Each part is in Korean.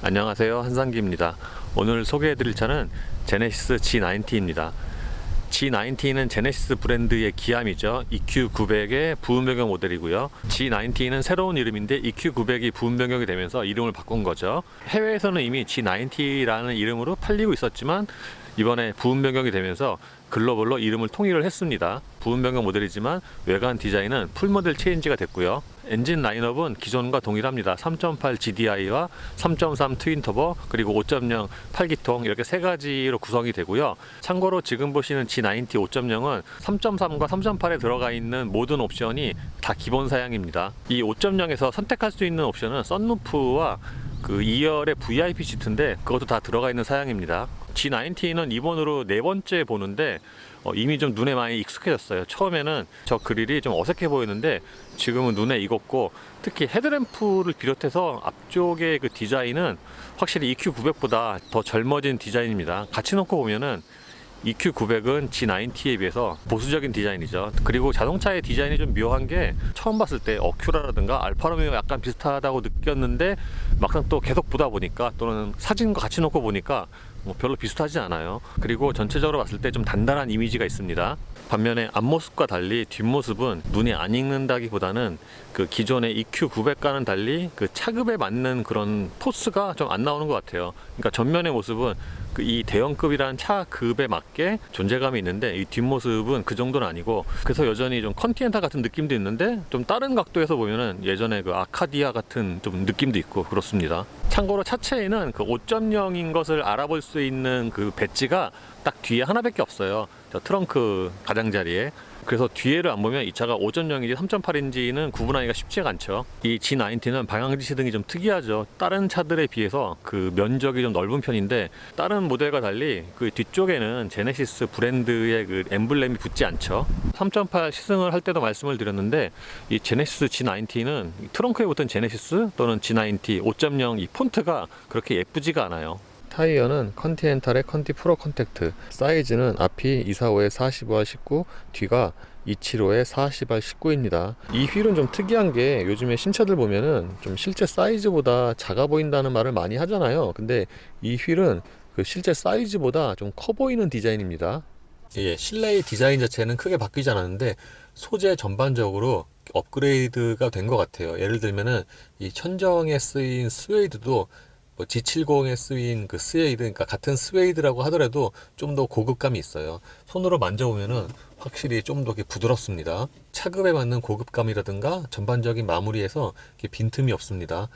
안녕하세요, 한상기입니다. 오늘 소개해드릴 차는 제네시스 G90입니다. G90는 제네시스 브랜드의 기함이죠. EQ900의 부분 변경 모델이고요. G90는 새로운 이름인데 EQ900이 부분 변경이 되면서 이름을 바꾼 거죠. 해외에서는 이미 G90라는 이름으로 팔리고 있었지만 이번에 부분 변경이 되면서 글로벌로 이름을 통일을 했습니다. 부분 변경 모델이지만 외관 디자인은 풀모델 체인지가 됐고요. 엔진 라인업은 기존과 동일합니다. 3.8 GDI와 3.3 트윈터보 그리고 5.0 8기통 이렇게 세 가지로 구성이 되고요. 참고로 지금 보시는 G90 5.0은 3.3과 3.8에 들어가 있는 모든 옵션이 다 기본 사양입니다. 이 5.0에서 선택할 수 있는 옵션은 썬루프와 그 2열의 VIP 시트인데 그것도 다 들어가 있는 사양입니다. G90는 이번으로 네 번째 보는데 이미 좀 눈에 많이 익숙해졌어요. 처음에는 저 그릴이 좀 어색해 보였는데 지금은 눈에 익었고, 특히 헤드램프를 비롯해서 앞쪽의 그 디자인은 확실히 EQ900보다 더 젊어진 디자인입니다. 같이 놓고 보면은 EQ900은 G90에 비해서 보수적인 디자인이죠. 그리고 자동차의 디자인이 좀 묘한 게 처음 봤을 때 어큐라라든가 알파로메오 약간 비슷하다고 느꼈는데 막상 또 계속 보다 보니까 또는 사진과 같이 놓고 보니까 별로 비슷하지 않아요. 그리고 전체적으로 봤을 때 좀 단단한 이미지가 있습니다. 반면에 앞모습과 달리 뒷모습은 눈이 안 익는다기보다는 그 기존의 EQ900과는 달리 그 차급에 맞는 그런 포스가 좀 안 나오는 것 같아요. 그러니까 전면의 모습은 이 대형급이라는 차급에 맞게 존재감이 있는데 이 뒷모습은 그 정도는 아니고, 그래서 여전히 좀 컨티넨탈 같은 느낌도 있는데 좀 다른 각도에서 보면은 예전에 그 아카디아 같은 좀 느낌도 있고 그렇습니다. 참고로 차체에는 그 5.0인 것을 알아볼 수 있는 그 배지가 딱 뒤에 하나밖에 없어요. 저 트렁크 가장자리에. 그래서 뒤에를 안 보면 이 차가 5.0인지 3.8인지는 구분하기가 쉽지가 않죠. 이 G90는 방향지 시등이 좀 특이하죠. 다른 차들에 비해서 그 면적이 좀 넓은 편인데 다른 모델과 달리 그 뒤쪽에는 제네시스 브랜드의 그 엠블렘이 붙지 않죠. 3.8 시승을 할 때도 말씀을 드렸는데 이 제네시스 G90는 트렁크에 붙은 제네시스 또는 G90 5.0 이 폰트가 그렇게 예쁘지가 않아요. 타이어는 컨티넨탈의 컨티 프로 컨택트, 사이즈는 앞이 245에 45R 19, 뒤가 275에 40R 19입니다. 이 휠은 좀 특이한 게 요즘에 신차들 보면은 좀 실제 사이즈보다 작아 보인다는 말을 많이 하잖아요. 근데 이 휠은 그 실제 사이즈보다 좀 커 보이는 디자인입니다. 예, 실내의 디자인 자체는 크게 바뀌지 않았는데 소재 전반적으로 업그레이드가 된 것 같아요. 예를 들면은 이 천정에 쓰인 스웨이드도 G70에 쓰인 그 스웨이드, 그러니까 같은 스웨이드라고 하더라도 좀 더 고급감이 있어요. 손으로 만져보면은 확실히 좀 더 부드럽습니다. 차급에 맞는 고급감이라든가 전반적인 마무리에서 빈틈이 없습니다.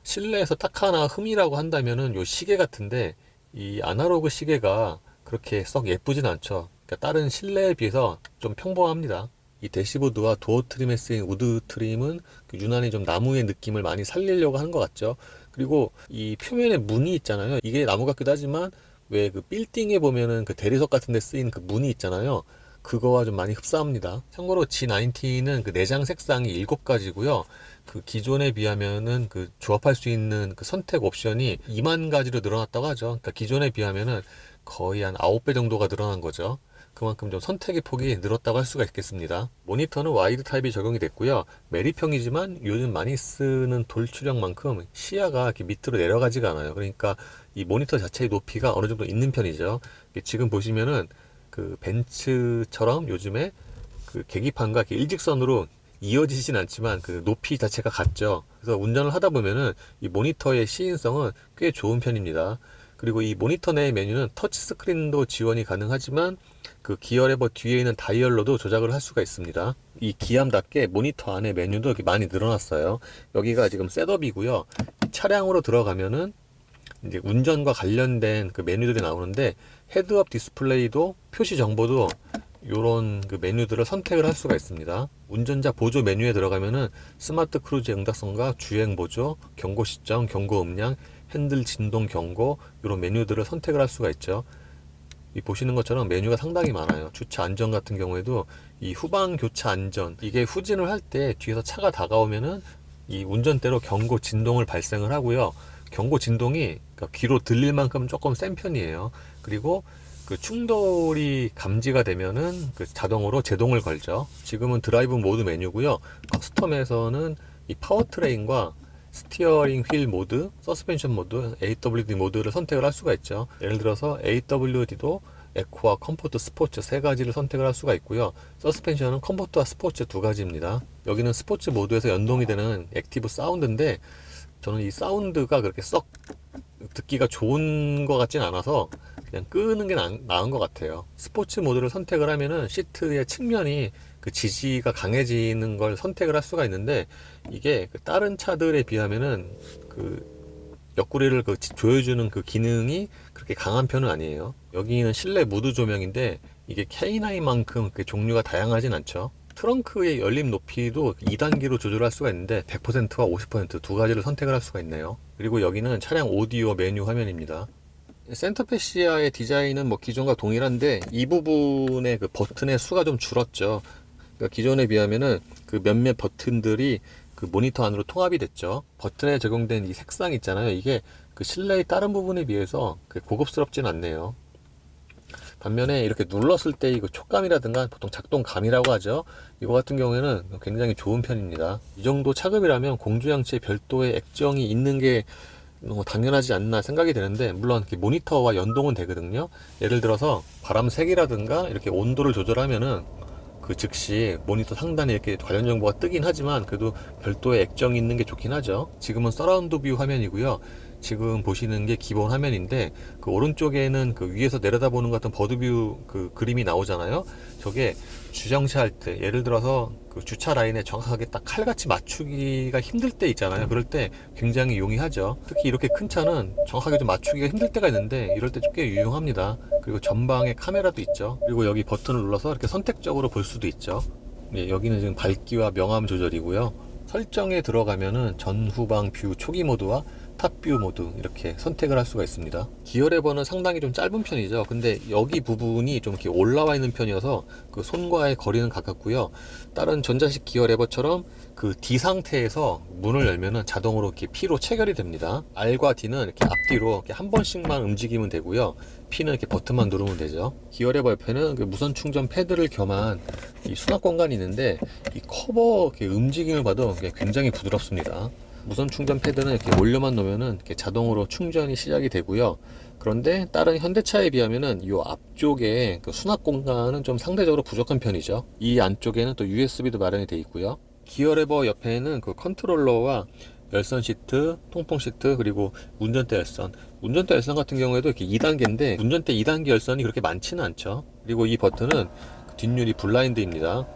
실내에서 딱 하나 흠이라고 한다면은 요 시계 같은데 이 아날로그 시계가 그렇게 썩 예쁘진 않죠. 그러니까 다른 실내에 비해서 좀 평범합니다. 이 대시보드와 도어 트림에 쓰인 우드 트림은 유난히 좀 나무의 느낌을 많이 살리려고 하는 것 같죠. 그리고 이 표면에 무늬 있잖아요. 이게 나무 같기도 하지만 왜 그 빌딩에 보면은 그 대리석 같은 데 쓰인 그 무늬 있잖아요. 그거와 좀 많이 흡사합니다. 참고로 G90는 그 내장 색상이 7가지고요. 그 기존에 비하면은 그 조합할 수 있는 그 선택 옵션이 2만 가지로 늘어났다고 하죠. 그러니까 기존에 비하면은 거의 한 9배 정도가 늘어난 거죠. 그만큼 좀 선택의 폭이 늘었다고 할 수가 있겠습니다. 모니터는 와이드 타입이 적용이 됐고요. 메리평이지만 요즘 많이 쓰는 돌출형만큼 시야가 이렇게 밑으로 내려가지가 않아요. 그러니까 이 모니터 자체의 높이가 어느 정도 있는 편이죠. 지금 보시면은 그 벤츠처럼 요즘에 그 계기판과 이렇게 일직선으로 이어지진 않지만 그 높이 자체가 같죠. 그래서 운전을 하다 보면은 이 모니터의 시인성은 꽤 좋은 편입니다. 그리고 이 모니터 내 메뉴는 터치 스크린도 지원이 가능하지만 그 기어 레버 뒤에 있는 다이얼로도 조작을 할 수가 있습니다. 이 기함답게 모니터 안에 메뉴도 이렇게 많이 늘어났어요. 여기가 지금 셋업이고요. 차량으로 들어가면은 이제 운전과 관련된 그 메뉴들이 나오는데 헤드업 디스플레이도 표시 정보도 요런 그 메뉴들을 선택을 할 수가 있습니다. 운전자 보조 메뉴에 들어가면은 스마트 크루즈 응답성과 주행 보조, 경고 시점, 경고 음량, 핸들 진동 경고 이런 메뉴들을 선택을 할 수가 있죠. 이 보시는 것처럼 메뉴가 상당히 많아요. 주차 안전 같은 경우에도 이 후방 교차 안전, 이게 후진을 할 때 뒤에서 차가 다가오면은 이 운전대로 경고 진동을 발생을 하고요. 경고 진동이 그러니까 귀로 들릴 만큼 조금 센 편이에요. 그리고 그 충돌이 감지가 되면은 그 자동으로 제동을 걸죠. 지금은 드라이브 모드 메뉴고요. 커스텀에서는 이 파워트레인과 스티어링 휠 모드, 서스펜션 모드, AWD 모드를 선택을 할 수가 있죠. 예를 들어서 AWD도 에코와 컴포트, 스포츠 세 가지를 선택을 할 수가 있고요. 서스펜션은 컴포트와 스포츠 두 가지입니다. 여기는 스포츠 모드에서 연동이 되는 액티브 사운드인데 저는 이 사운드가 그렇게 썩 듣기가 좋은 것 같진 않아서 그냥 끄는 게 나은 것 같아요. 스포츠 모드를 선택을 하면은 시트의 측면이 그 지지가 강해지는 걸 선택을 할 수가 있는데 이게 그 다른 차들에 비하면은 그 옆구리를 그 조여주는 그 기능이 그렇게 강한 편은 아니에요. 여기는 실내 무드 조명인데 이게 K9만큼 그 종류가 다양하진 않죠. 트렁크의 열림 높이도 2단계로 조절할 수가 있는데 100%와 50%두 가지를 선택을 할 수가 있네요. 그리고 여기는 차량 오디오 메뉴 화면입니다. 센터페시아의 디자인은 뭐 기존과 동일한데 이 부분의 그 버튼의 수가 좀 줄었죠. 그러니까 기존에 비하면은 그 몇몇 버튼들이 그 모니터 안으로 통합이 됐죠. 버튼에 적용된 이 색상 있잖아요. 이게 그 실내의 다른 부분에 비해서 고급스럽진 않네요. 반면에 이렇게 눌렀을 때 이거 촉감이라든가 보통 작동감이라고 하죠. 이거 같은 경우에는 굉장히 좋은 편입니다. 이 정도 차급이라면 공조장치에 별도의 액정이 있는 게 당연하지 않나 생각이 되는데 물론 모니터와 연동은 되거든요. 예를 들어서 바람 색이라든가 이렇게 온도를 조절하면은 그 즉시 모니터 상단에 이렇게 관련 정보가 뜨긴 하지만 그래도 별도의 액정이 있는 게 좋긴 하죠. 지금은 서라운드 뷰 화면이고요. 지금 보시는 게 기본 화면인데 그 오른쪽에는 그 위에서 내려다보는 것 같은 버드뷰 그 그림이 나오잖아요. 저게 주정차할 때 예를 들어서 그 주차 라인에 정확하게 딱 칼같이 맞추기가 힘들 때 있잖아요. 그럴 때 굉장히 용이하죠. 특히 이렇게 큰 차는 정확하게 좀 맞추기가 힘들 때가 있는데 이럴 때 좀 꽤 유용합니다. 그리고 전방에 카메라도 있죠. 그리고 여기 버튼을 눌러서 이렇게 선택적으로 볼 수도 있죠. 예, 여기는 지금 밝기와 명암 조절이고요. 설정에 들어가면은 전후방 뷰 초기 모드와 탑뷰 모드 이렇게 선택을 할 수가 있습니다. 기어 레버는 상당히 좀 짧은 편이죠. 근데 여기 부분이 좀 이렇게 올라와 있는 편이어서 그 손과의 거리는 가깝고요. 다른 전자식 기어 레버처럼 그 D 상태에서 문을 열면은 자동으로 이렇게 P로 체결이 됩니다. R과 D는 이렇게 앞뒤로 이렇게 한 번씩만 움직이면 되고요. P는 이렇게 버튼만 누르면 되죠. 기어 레버 옆에는 그 무선 충전 패드를 겸한 이 수납 공간이 있는데 이 커버 이렇게 움직임을 봐도 굉장히 부드럽습니다. 무선 충전 패드는 이렇게 올려만 놓으면은 이렇게 자동으로 충전이 시작이 되고요. 그런데 다른 현대차에 비하면은 이 앞쪽에 그 수납 공간은 좀 상대적으로 부족한 편이죠. 이 안쪽에는 또 USB도 마련이 되어 있고요. 기어 레버 옆에는 그 컨트롤러와 열선 시트, 통풍 시트, 그리고 운전대 열선. 운전대 열선 같은 경우에도 이렇게 2단계인데 운전대 2단계 열선이 그렇게 많지는 않죠. 그리고 이 버튼은 뒷유리 블라인드입니다.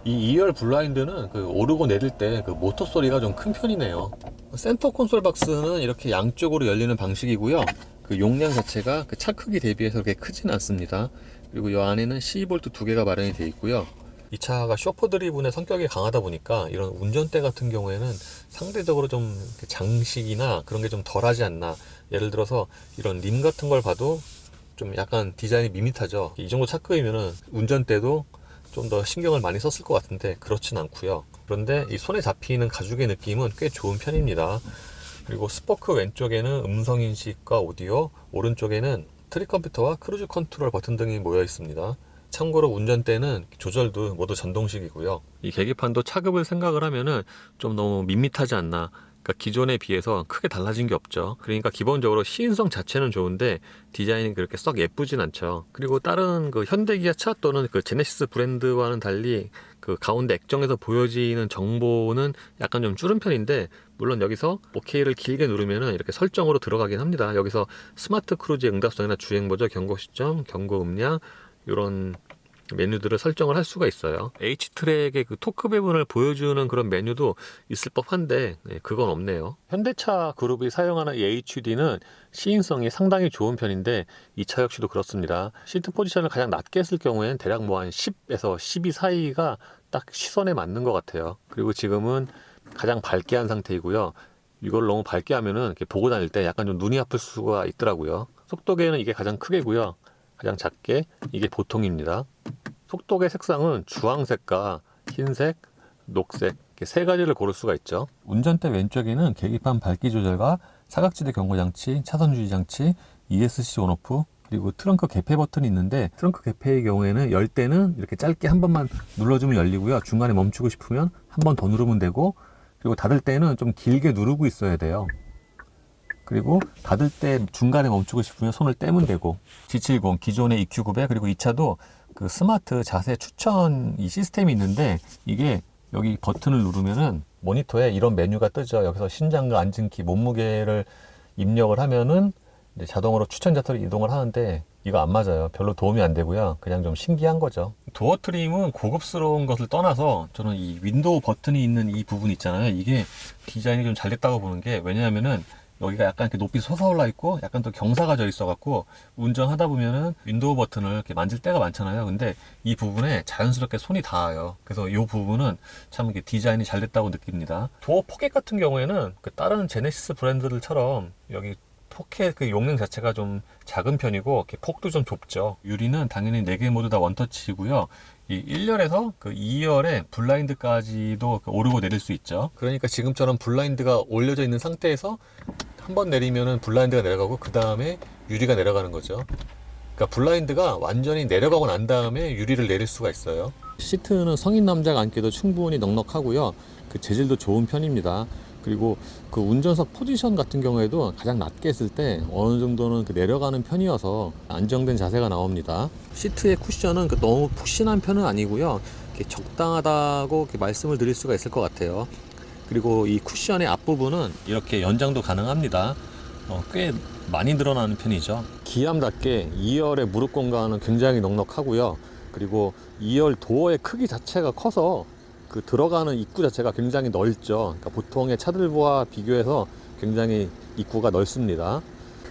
이 2열 블라인드는 그 오르고 내릴 때 그 모터 소리가 좀 큰 편이네요. 센터 콘솔 박스는 이렇게 양쪽으로 열리는 방식이고요. 그 용량 자체가 그 차 크기 대비해서 그렇게 크진 않습니다. 그리고 이 안에는 12V 두 개가 마련이 되어 있고요. 이 차가 쇼프 드리븐의 성격이 강하다 보니까 이런 운전대 같은 경우에는 상대적으로 좀 장식이나 그런 게 좀 덜하지 않나. 예를 들어서 이런 림 같은 걸 봐도 좀 약간 디자인이 밋밋하죠. 이 정도 차급이면은 운전대도 좀 더 신경을 많이 썼을 것 같은데 그렇진 않고요. 그런데 이 손에 잡히는 가죽의 느낌은 꽤 좋은 편입니다. 그리고 스포크 왼쪽에는 음성 인식과 오디오, 오른쪽에는 트릭 컴퓨터와 크루즈 컨트롤 버튼 등이 모여 있습니다. 참고로 운전대는 조절도 모두 전동식이고요. 이 계기판도 차급을 생각을 하면은 좀 너무 밋밋하지 않나. 그러니까 기존에 비해서 크게 달라진 게 없죠. 그러니까 기본적으로 시인성 자체는 좋은데 디자인이 그렇게 썩 예쁘진 않죠. 그리고 다른 그 현대기아차 또는 그 제네시스 브랜드와는 달리 그 가운데 액정에서 보여지는 정보는 약간 좀 줄은 편인데 물론 여기서 OK를 길게 누르면은 이렇게 설정으로 들어가긴 합니다. 여기서 스마트 크루즈 응답성이나 주행 보조, 경고 시점, 경고 음량 이런 메뉴들을 설정을 할 수가 있어요. H트랙의 그 토크 배분을 보여주는 그런 메뉴도 있을 법한데 그건 없네요. 현대차 그룹이 사용하는 이 HUD는 시인성이 상당히 좋은 편인데 이 차 역시도 그렇습니다. 시트 포지션을 가장 낮게 했을 경우에는 대략 뭐 한 10에서 12 사이가 딱 시선에 맞는 것 같아요. 그리고 지금은 가장 밝게 한 상태이고요. 이걸 너무 밝게 하면은 이렇게 보고 다닐 때 약간 좀 눈이 아플 수가 있더라고요. 속도계는 이게 가장 크게고요. 가장 작게 이게 보통입니다. 속도계 색상은 주황색과 흰색, 녹색 이렇게 세 가지를 고를 수가 있죠. 운전대 왼쪽에는 계기판 밝기 조절과 사각지대 경고장치, 차선 주의 장치, ESC 온오프 그리고 트렁크 개폐 버튼이 있는데 트렁크 개폐의 경우에는 열 때는 이렇게 짧게 한 번만 눌러주면 열리고요. 중간에 멈추고 싶으면 한 번 더 누르면 되고 그리고 닫을 때는 좀 길게 누르고 있어야 돼요. 그리고 닫을 때 중간에 멈추고 싶으면 손을 떼면 되고, G70 기존의 EQ900 그리고 이 차도 그 스마트 자세 추천 이 시스템이 있는데, 이게 여기 버튼을 누르면은 모니터에 이런 메뉴가 뜨죠. 여기서 신장과 앉은키, 몸무게를 입력을 하면은 이제 자동으로 추천 자세로 이동을 하는데, 이거 안 맞아요. 별로 도움이 안 되고요. 그냥 좀 신기한 거죠. 도어 트림은 고급스러운 것을 떠나서 저는 이 윈도우 버튼이 있는 이 부분 있잖아요. 이게 디자인이 좀 잘 됐다고 보는 게, 왜냐하면은 여기가 약간 이렇게 높이 솟아올라 있고 약간 또 경사가 져 있어 갖고 운전하다 보면은 윈도우 버튼을 이렇게 만질 때가 많잖아요. 근데 이 부분에 자연스럽게 손이 닿아요. 그래서 이 부분은 참 이렇게 디자인이 잘 됐다고 느낍니다. 도어 포켓 같은 경우에는 그 다른 제네시스 브랜드들처럼 여기 포켓 그 용량 자체가 좀 작은 편이고 이렇게 폭도 좀 좁죠. 유리는 당연히 4개 모두 다 원터치이고요. 이 1열에서 그 2열에 블라인드까지도 오르고 내릴 수 있죠. 그러니까 지금처럼 블라인드가 올려져 있는 상태에서 한번 내리면은 블라인드가 내려가고 그 다음에 유리가 내려가는 거죠. 그러니까 블라인드가 완전히 내려가고 난 다음에 유리를 내릴 수가 있어요. 시트는 성인 남자가 앉기도 충분히 넉넉하고요. 그 재질도 좋은 편입니다. 그리고 그 운전석 포지션 같은 경우에도 가장 낮게 했을 때 어느 정도는 그 내려가는 편이어서 안정된 자세가 나옵니다. 시트의 쿠션은 그 너무 푹신한 편은 아니고요. 이렇게 적당하다고 이렇게 말씀을 드릴 수가 있을 것 같아요. 그리고 이 쿠션의 앞부분은 이렇게 연장도 가능합니다. 꽤 많이 늘어나는 편이죠. 기암답게 2열의 무릎 공간은 굉장히 넉넉하고요. 그리고 2열 도어의 크기 자체가 커서 그 들어가는 입구 자체가 굉장히 넓죠. 그러니까 보통의 차들과 비교해서 굉장히 입구가 넓습니다.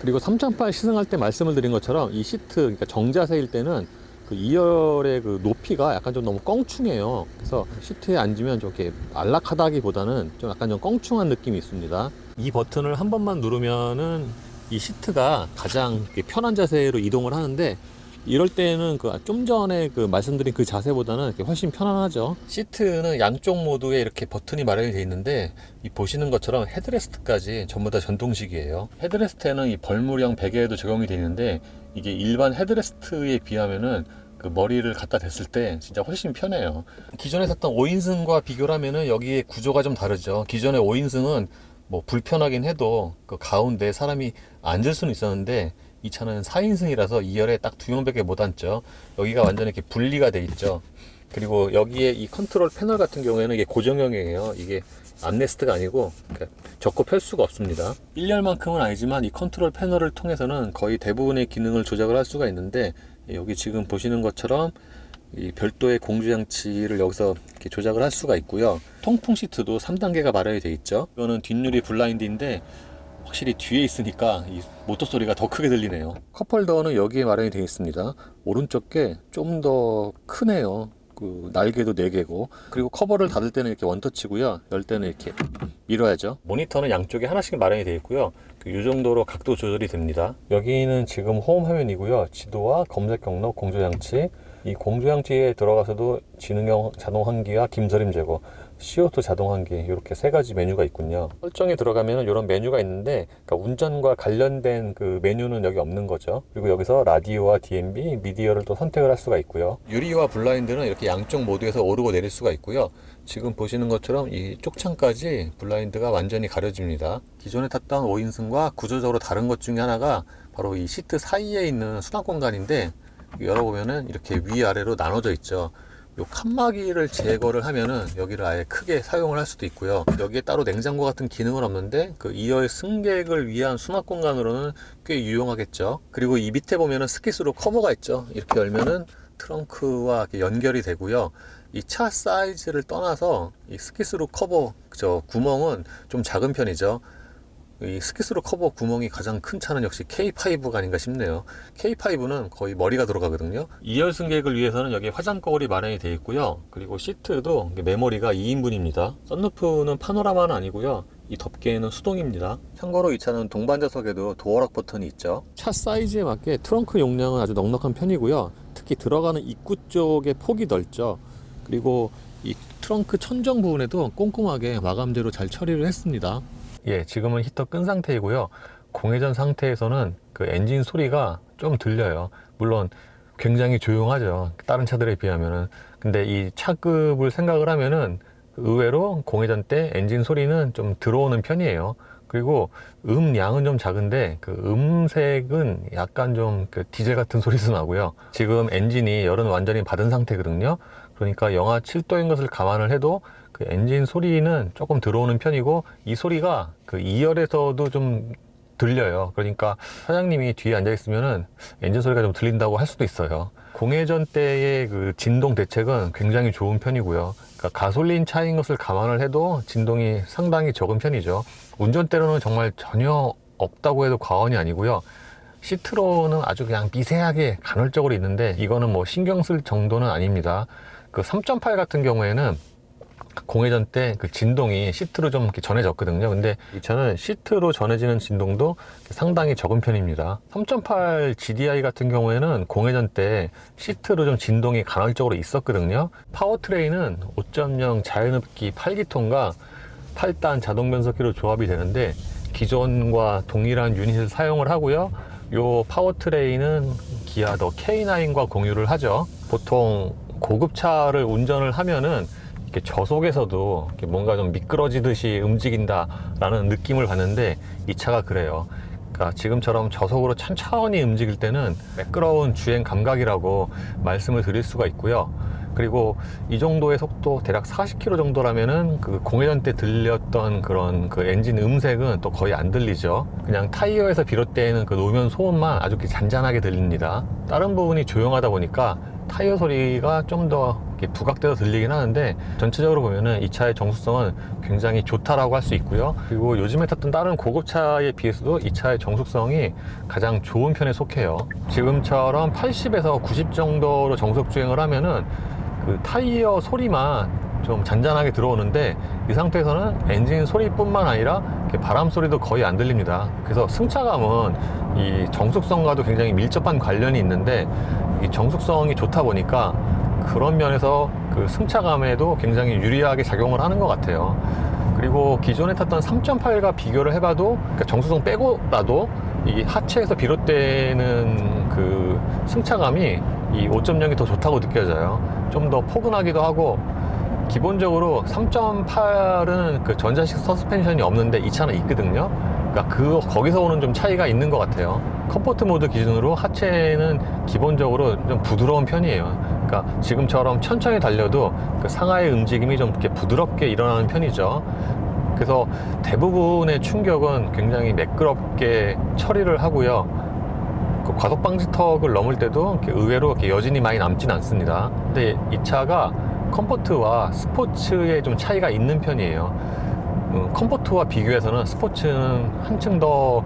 그리고 3.8 시승할 때 말씀을 드린 것처럼 이 시트, 그러니까 정자세일 때는 그 2열의 그 높이가 약간 좀 너무 껑충해요. 그래서 시트에 앉으면 좀 이렇게 안락하다기보다는 좀 약간 좀 껑충한 느낌이 있습니다. 이 버튼을 한 번만 누르면은 이 시트가 가장 편한 자세로 이동을 하는데, 이럴 때는 그 좀 전에 그 말씀드린 그 자세보다는 이렇게 훨씬 편안하죠. 시트는 양쪽 모두에 이렇게 버튼이 마련이 되어 있는데, 이 보시는 것처럼 헤드레스트까지 전부 다 전동식이에요. 헤드레스트에는 이 벌무령 베개에도 적용이 되어 있는데, 이게 일반 헤드레스트에 비하면은 그 머리를 갖다 댔을 때 진짜 훨씬 편해요. 기존에 샀던 5인승과 비교를 하면은 여기에 구조가 좀 다르죠. 기존의 5인승은 뭐 불편하긴 해도 그 가운데 사람이 앉을 수는 있었는데, 이 차는 4인승이라서 2열에 딱 2명밖에 못 앉죠. 여기가 완전히 이렇게 분리가 돼 있죠. 그리고 여기에 이 컨트롤 패널 같은 경우에는 이게 고정형이에요. 이게 암레스트가 아니고 접고 펼 수가 없습니다. 1열만큼은 아니지만 이 컨트롤 패널을 통해서는 거의 대부분의 기능을 조작을 할 수가 있는데, 여기 지금 보시는 것처럼 이 별도의 공조장치를 여기서 이렇게 조작을 할 수가 있고요. 통풍 시트도 3단계가 마련이 되어 있죠. 이거는 뒷유리 블라인드인데 확실히 뒤에 있으니까 이 모터 소리가 더 크게 들리네요. 컵홀더는 여기에 마련이 되어 있습니다. 오른쪽 게 좀 더 크네요. 그 날개도 4개고, 그리고 커버를 닫을 때는 이렇게 원터치고요. 열 때는 이렇게 밀어야죠. 모니터는 양쪽에 하나씩 마련이 되어 있고요. 이 정도로 각도 조절이 됩니다. 여기는 지금 홈 화면이고요. 지도와 검색 경로, 공조장치, 이 공조장치에 들어가서도 지능형 자동 환기와 김서림 제거, CO2 자동 환기, 이렇게 3가지 메뉴가 있군요. 설정에 들어가면 이런 메뉴가 있는데, 그러니까 운전과 관련된 그 메뉴는 여기 없는 거죠. 그리고 여기서 라디오와 DMB, 미디어를 또 선택을 할 수가 있고요. 유리와 블라인드는 이렇게 양쪽 모두에서 오르고 내릴 수가 있고요. 지금 보시는 것처럼 이 쪽창까지 블라인드가 완전히 가려집니다. 기존에 탔던 5인승과 구조적으로 다른 것 중에 하나가 바로 이 시트 사이에 있는 수납 공간인데, 열어보면은 이렇게 위아래로 나눠져 있죠. 요 칸막이를 제거를 하면은 여기를 아예 크게 사용을 할 수도 있고요. 여기에 따로 냉장고 같은 기능은 없는데, 그 2열 승객을 위한 수납 공간으로는 꽤 유용하겠죠. 그리고 이 밑에 보면은 스키스로 커버가 있죠. 이렇게 열면은 트렁크와 이렇게 연결이 되고요. 이 차 사이즈를 떠나서 이 스키스로 커버 구멍은 좀 작은 편이죠. 이 스키스로 커버 구멍이 가장 큰 차는 역시 K5가 아닌가 싶네요. K5는 거의 머리가 들어가거든요. 2열 승객을 위해서는 여기 화장 거울이 마련이 되어 있고요. 그리고 시트도 메모리가 2인분입니다. 썬루프는 파노라마는 아니고요. 이 덮개는 수동입니다. 참고로 이 차는 동반자석에도 도어락 버튼이 있죠. 차 사이즈에 맞게 트렁크 용량은 아주 넉넉한 편이고요. 특히 들어가는 입구 쪽에 폭이 넓죠. 그리고 이 트렁크 천정 부분에도 꼼꼼하게 마감재로 잘 처리를 했습니다. 예, 지금은 히터 끈 상태이고요. 공회전 상태에서는 그 엔진 소리가 좀 들려요. 물론 굉장히 조용하죠. 다른 차들에 비하면은. 근데 이 차급을 생각을 하면은 의외로 공회전 때 엔진 소리는 좀 들어오는 편이에요. 그리고 음량은 좀 작은데 그 음색은 약간 좀 그 디젤 같은 소리도 나고요. 지금 엔진이 열은 완전히 받은 상태거든요. 그러니까 영하 7도인 것을 감안을 해도 그 엔진 소리는 조금 들어오는 편이고, 이 소리가 그 2열에서도 좀 들려요. 그러니까 사장님이 뒤에 앉아 있으면은 엔진 소리가 좀 들린다고 할 수도 있어요. 공회전 때의 그 진동 대책은 굉장히 좋은 편이고요. 그러니까 가솔린 차인 것을 감안을 해도 진동이 상당히 적은 편이죠. 운전대로는 정말 전혀 없다고 해도 과언이 아니고요. 시트로는 아주 그냥 미세하게 간헐적으로 있는데, 이거는 뭐 신경 쓸 정도는 아닙니다. 그 3.8 같은 경우에는 공회전 때 그 진동이 시트로 좀 이렇게 전해졌거든요. 근데 이 차는 시트로 전해지는 진동도 상당히 적은 편입니다. 3.8 GDI 같은 경우에는 공회전 때 시트로 좀 진동이 간헐적으로 있었거든요. 파워트레인은 5.0 자연흡기 8기통과 8단 자동 변속기로 조합이 되는데, 기존과 동일한 유닛을 사용을 하고요. 요 파워트레인은 기아 더 K9과 공유를 하죠. 보통 고급차를 운전을 하면은 이렇게 저속에서도 이렇게 뭔가 좀 미끄러지듯이 움직인다라는 느낌을 받는데, 이 차가 그래요. 그러니까 지금처럼 저속으로 천천히 움직일 때는 매끄러운 주행 감각이라고 말씀을 드릴 수가 있고요. 그리고 이 정도의 속도, 대략 40km 정도라면은 그 공회전 때 들렸던 그런 그 엔진 음색은 또 거의 안 들리죠. 그냥 타이어에서 비롯되는 그 노면 소음만 아주 잔잔하게 들립니다. 다른 부분이 조용하다 보니까 타이어 소리가 좀 더 부각돼서 들리긴 하는데, 전체적으로 보면은 이 차의 정숙성은 굉장히 좋다라고 할 수 있고요. 그리고 요즘에 탔던 다른 고급차에 비해서도 이 차의 정숙성이 가장 좋은 편에 속해요. 지금처럼 80에서 90 정도로 정속 주행을 하면은 그 타이어 소리만 좀 잔잔하게 들어오는데, 이 상태에서는 엔진 소리뿐만 아니라 바람 소리도 거의 안 들립니다. 그래서 승차감은 이 정숙성과도 굉장히 밀접한 관련이 있는데, 이 정숙성이 좋다 보니까 그런 면에서 그 승차감에도 굉장히 유리하게 작용을 하는 것 같아요. 그리고 기존에 탔던 3.8과 비교를 해봐도, 그러니까 정숙성 빼고라도 이 하체에서 비롯되는 그 승차감이 이 5.0이 더 좋다고 느껴져요. 좀 더 포근하기도 하고, 기본적으로 3.8은 그 전자식 서스펜션이 없는데 이 차는 있거든요. 그러니까 거기서 오는 좀 차이가 있는 것 같아요. 컴포트 모드 기준으로 하체는 기본적으로 좀 부드러운 편이에요. 그러니까 지금처럼 천천히 달려도 그 상하의 움직임이 좀 이렇게 부드럽게 일어나는 편이죠. 그래서 대부분의 충격은 굉장히 매끄럽게 처리를 하고요. 그 과속 방지턱을 넘을 때도 의외로 이렇게 여진이 많이 남진 않습니다. 근데 이 차가 컴포트와 스포츠에 좀 차이가 있는 편이에요. 컴포트와 비교해서는 스포츠는 한층 더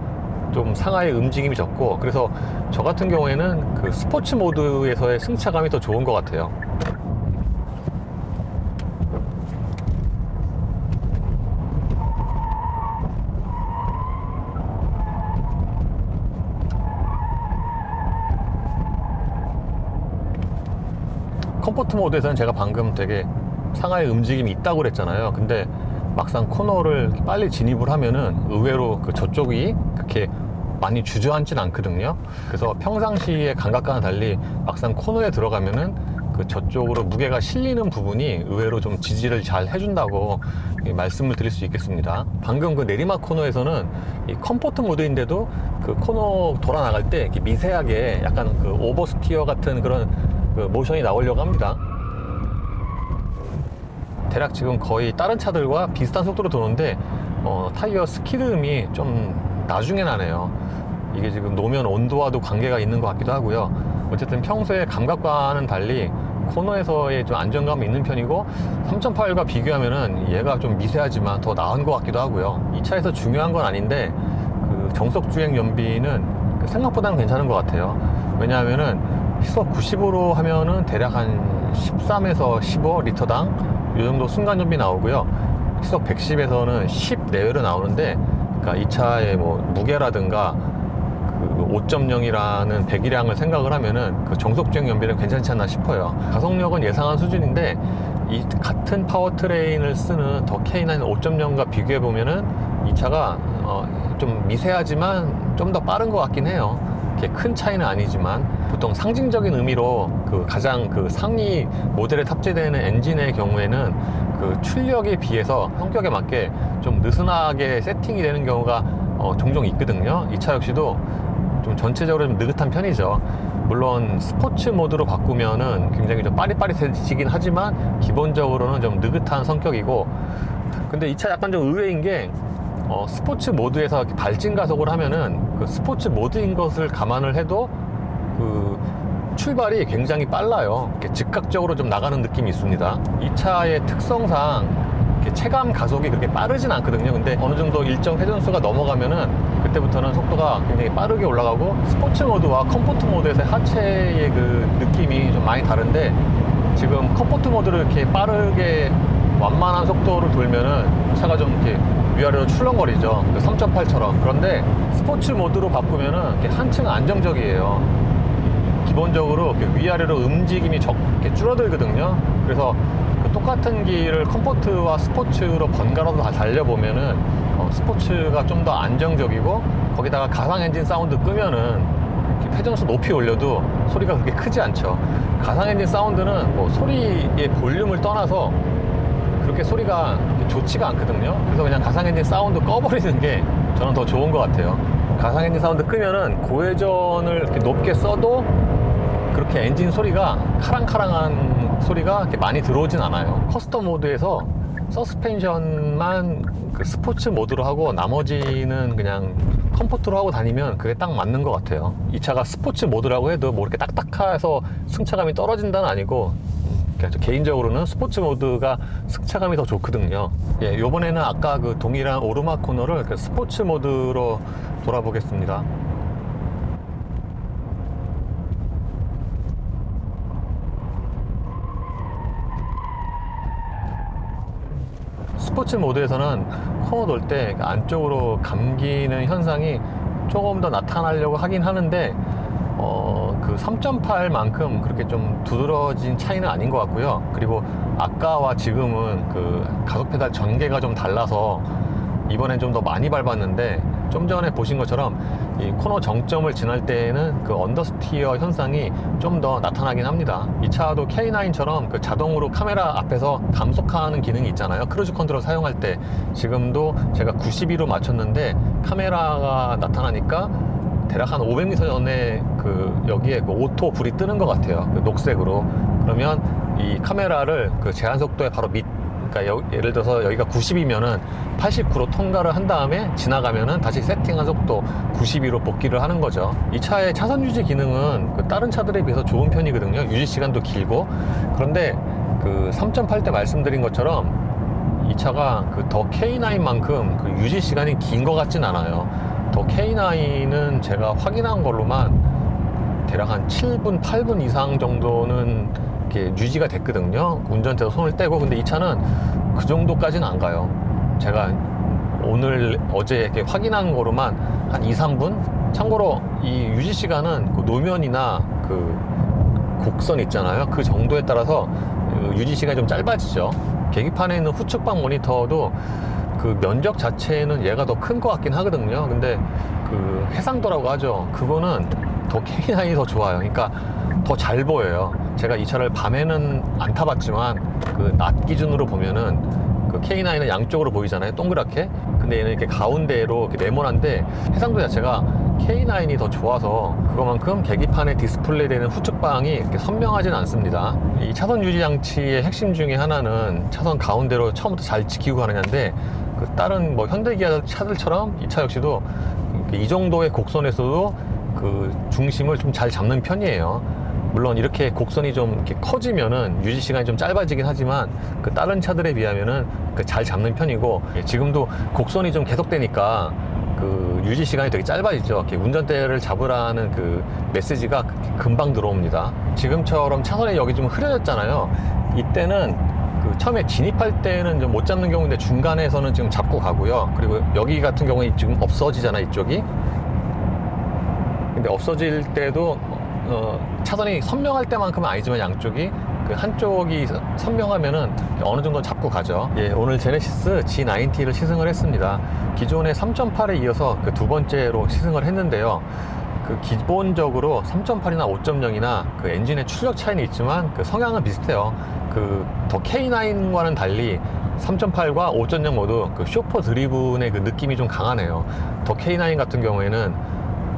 좀 상하의 움직임이 적고, 그래서 저 같은 경우에는 그 스포츠 모드에서의 승차감이 더 좋은 것 같아요. 컴포트 모드에서는 제가 방금 되게 상하의 움직임이 있다고 그랬잖아요. 근데 막상 코너를 빨리 진입을 하면은 의외로 그 저쪽이 그렇게 많이 주저앉진 않거든요. 그래서 평상시의 감각과는 달리 막상 코너에 들어가면은 그 저쪽으로 무게가 실리는 부분이 의외로 좀 지지를 잘 해준다고 말씀을 드릴 수 있겠습니다. 방금 그 내리막 코너에서는 이 컴포트 모드인데도 그 코너 돌아 나갈 때 이렇게 미세하게 약간 그 오버스티어 같은 그런 그 모션이 나오려고 합니다. 대략 지금 거의 다른 차들과 비슷한 속도로 도는데 타이어 스키드음이 좀 나중에 나네요. 이게 지금 노면 온도와도 관계가 있는 것 같기도 하고요. 어쨌든 평소에 감각과는 달리 코너에서의 좀 안정감이 있는 편이고, 3.8과 비교하면은 얘가 좀 미세하지만 더 나은 것 같기도 하고요. 이 차에서 중요한 건 아닌데 그 정속 주행 연비는 생각보다는 괜찮은 것 같아요. 왜냐하면은 시속 90으로 하면은 대략 한 13에서 15 리터당 이 정도 순간 연비 나오고요. 시속 110에서는 10 내외로 나오는데, 그러니까 이 차의 뭐 무게라든가 그 5.0이라는 배기량을 생각을 하면은 그 정속 주행 연비는 괜찮지 않나 싶어요. 가속력은 예상한 수준인데, 이 같은 파워트레인을 쓰는 더 K9 5.0과 비교해 보면은 이 차가 좀 미세하지만 좀 더 빠른 것 같긴 해요. 이렇게 큰 차이는 아니지만 보통 상징적인 의미로 그 가장 그 상위 모델에 탑재되는 엔진의 경우에는 그 출력에 비해서 성격에 맞게 좀 느슨하게 세팅이 되는 경우가 종종 있거든요. 이 차 역시도 좀 전체적으로 좀 느긋한 편이죠. 물론 스포츠 모드로 바꾸면은 굉장히 좀 빠릿빠릿해지긴 하지만 기본적으로는 좀 느긋한 성격이고, 근데 이 차 약간 좀 의외인 게 스포츠 모드에서 이렇게 발진 가속을 하면은 그 스포츠 모드인 것을 감안을 해도 그 출발이 굉장히 빨라요. 이렇게 즉각적으로 좀 나가는 느낌이 있습니다. 이 차의 특성상 이렇게 체감 가속이 그렇게 빠르진 않거든요. 근데 어느 정도 일정 회전수가 넘어가면은 그때부터는 속도가 굉장히 빠르게 올라가고, 스포츠 모드와 컴포트 모드에서의 하체의 그 느낌이 좀 많이 다른데, 지금 컴포트 모드를 이렇게 빠르게 완만한 속도로 돌면은 차가 좀 이렇게 위아래로 출렁거리죠. 3.8처럼. 그런데 스포츠 모드로 바꾸면은 이렇게 한층 안정적이에요. 기본적으로 이렇게 위아래로 움직임이 이렇게 줄어들거든요. 그래서 그 똑같은 길을 컴포트와 스포츠로 번갈아서 다 달려보면은 스포츠가 좀 더 안정적이고, 거기다가 가상 엔진 사운드 끄면은 회전수 높이 올려도 소리가 그렇게 크지 않죠. 가상 엔진 사운드는 뭐 소리의 볼륨을 떠나서 그렇게 소리가 좋지가 않거든요. 그래서 그냥 가상 엔진 사운드 꺼버리는 게 저는 더 좋은 것 같아요. 가상 엔진 사운드 끄면은 고회전을 이렇게 높게 써도 그렇게 엔진 소리가 카랑카랑한 소리가 이렇게 많이 들어오진 않아요. 커스텀 모드에서 서스펜션만 그 스포츠 모드로 하고 나머지는 그냥 컴포트로 하고 다니면 그게 딱 맞는 것 같아요. 이 차가 스포츠 모드라고 해도 뭐 이렇게 딱딱해서 승차감이 떨어진다는 아니고, 개인적으로는 스포츠 모드가 승차감이 더 좋거든요. 예, 요번에는 아까 그 동일한 오르막 코너를 그 스포츠 모드로 돌아보겠습니다. 스포츠 모드에서는 코너 돌 때 안쪽으로 감기는 현상이 조금 더 나타나려고 하긴 하는데, 그 3.8만큼 그렇게 좀 두드러진 차이는 아닌 것 같고요. 그리고 아까와 지금은 그 가속 페달 전개가 좀 달라서 이번엔 좀 더 많이 밟았는데, 좀 전에 보신 것처럼 이 코너 정점을 지날 때에는 그 언더스티어 현상이 좀 더 나타나긴 합니다. 이 차도 K9처럼 그 자동으로 카메라 앞에서 감속하는 기능이 있잖아요. 크루즈 컨트롤 사용할 때. 지금도 제가 92로 맞췄는데 카메라가 나타나니까 대략 한 500m 전에 그 여기에 그 오토 불이 뜨는 것 같아요. 그 녹색으로. 그러면 이 카메라를 그 제한 속도에 바로 그러니까 예를 들어서 여기가 90이면은 89로 통과를 한 다음에 지나가면은 다시 세팅한 속도 92로 복귀를 하는 거죠. 이 차의 차선 유지 기능은 그 다른 차들에 비해서 좋은 편이거든요. 유지 시간도 길고. 그런데 그 3.8때 말씀드린 것처럼 이 차가 그 더 K9만큼 그 유지 시간이 긴 것 같진 않아요. 더 K9은 제가 확인한 걸로만 대략 한 7분, 8분 이상 정도는 이렇게 유지가 됐거든요. 운전대에서 손을 떼고. 근데 이 차는 그 정도까지는 안 가요. 제가 어제 이렇게 확인한 거로만 한 2, 3분? 참고로 이 유지 시간은 그 노면이나 그 곡선 있잖아요. 그 정도에 따라서 유지 시간이 좀 짧아지죠. 계기판에 있는 후측방 모니터도 그 면적 자체는 얘가 더 큰 것 같긴 하거든요. 근데 그 해상도라고 하죠. 그거는 더 K9이 더 좋아요. 그러니까 더 잘 보여요. 제가 이 차를 밤에는 안 타봤지만 그 낮 기준으로 보면은 그 K9은 양쪽으로 보이잖아요. 동그랗게. 근데 얘는 이렇게 가운데로 이렇게 네모난데 해상도 자체가 K9이 더 좋아서 그거만큼 계기판에 디스플레이 되는 후측방이 이렇게 선명하진 않습니다. 이 차선 유지 장치의 핵심 중에 하나는 차선 가운데로 처음부터 잘 지키고 가느냐인데, 그 다른 뭐 현대기아 차들처럼 이 차 역시도 이 정도의 곡선에서도 그 중심을 좀 잘 잡는 편이에요. 물론 이렇게 곡선이 좀 이렇게 커지면은 유지 시간이 좀 짧아지긴 하지만 그 다른 차들에 비하면은 그 잘 잡는 편이고, 지금도 곡선이 좀 계속되니까 그 유지 시간이 되게 짧아지죠. 이렇게 운전대를 잡으라는 그 메시지가 금방 들어옵니다. 지금처럼 차선에 여기 좀 흐려졌잖아요. 이때는 그 처음에 진입할 때는 좀 못 잡는 경우인데 중간에서는 지금 잡고 가고요. 그리고 여기 같은 경우에 지금 없어지잖아, 이쪽이. 근데 없어질 때도 차선이 선명할 때만큼은 아니지만 양쪽이 그 한쪽이 선명하면은 어느 정도 잡고 가죠. 예, 오늘 제네시스 G90를 시승을 했습니다. 기존의 3.8에 이어서 그 두 번째로 시승을 했는데요. 그 기본적으로 3.8이나 5.0이나 그 엔진의 출력 차이는 있지만 그 성향은 비슷해요. 그 더 K9과는 달리 3.8과 5.0 모두 그 쇼퍼 드리븐의 그 느낌이 좀 강하네요. 더 K9 같은 경우에는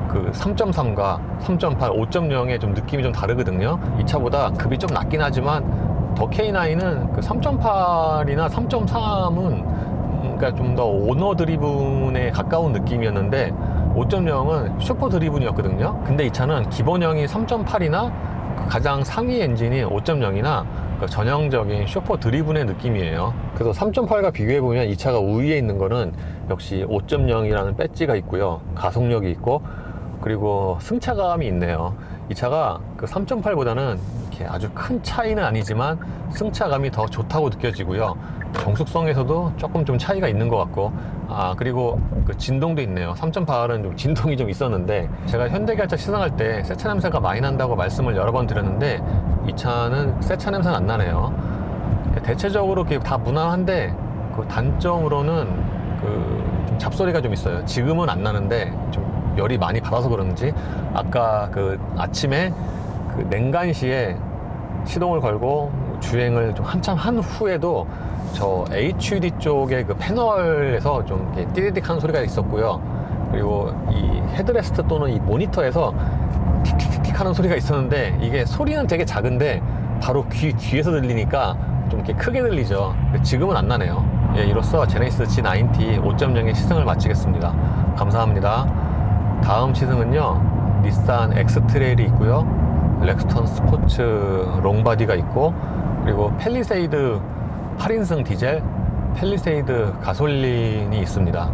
그 3.3과 3.8, 5.0의 좀 느낌이 좀 다르거든요. 이 차보다 급이 좀 낮긴 하지만 더 K9은 그 3.8이나 3.3은 그러니까 좀 더 오너 드리븐에 가까운 느낌이었는데 5.0은 슈퍼 드리븐이었거든요. 근데 이 차는 기본형이 3.8이나 가장 상위 엔진이 5.0이나 전형적인 슈퍼 드리븐의 느낌이에요. 그래서 3.8과 비교해보면 이 차가 우위에 있는 거는 역시 5.0이라는 배지가 있고요. 가속력이 있고 그리고 승차감이 있네요. 이 차가 그 3.8보다는 이렇게 아주 큰 차이는 아니지만 승차감이 더 좋다고 느껴지고요. 정숙성에서도 조금 좀 차이가 있는 것 같고, 그리고 그 진동도 있네요. 3.8은 좀 진동이 좀 있었는데, 제가 현대기아차 시승할 때 새 차 냄새가 많이 난다고 말씀을 여러 번 드렸는데, 이 차는 새 차 냄새는 안 나네요. 대체적으로 다 무난한데, 그 단점으로는 좀 잡소리가 좀 있어요. 지금은 안 나는데, 좀 열이 많이 받아서 그런지, 아까 그 아침에 그 냉간시에 시동을 걸고 주행을 좀 한참 한 후에도 저 HUD 쪽에 그 패널에서 좀 이렇게 띠리릭 하는 소리가 있었고요. 그리고 이 헤드레스트 또는 이 모니터에서 틱틱틱틱 하는 소리가 있었는데, 이게 소리는 되게 작은데 바로 귀 뒤에서 들리니까 좀 이렇게 크게 들리죠. 지금은 안 나네요. 예, 이로써 제네시스 G90 5.0의 시승을 마치겠습니다. 감사합니다. 다음 시승은요, 닛산 엑스트레일이 있고요, 렉스턴 스포츠 롱바디가 있고, 그리고 팰리세이드 8인승 디젤, 팰리세이드 가솔린이 있습니다.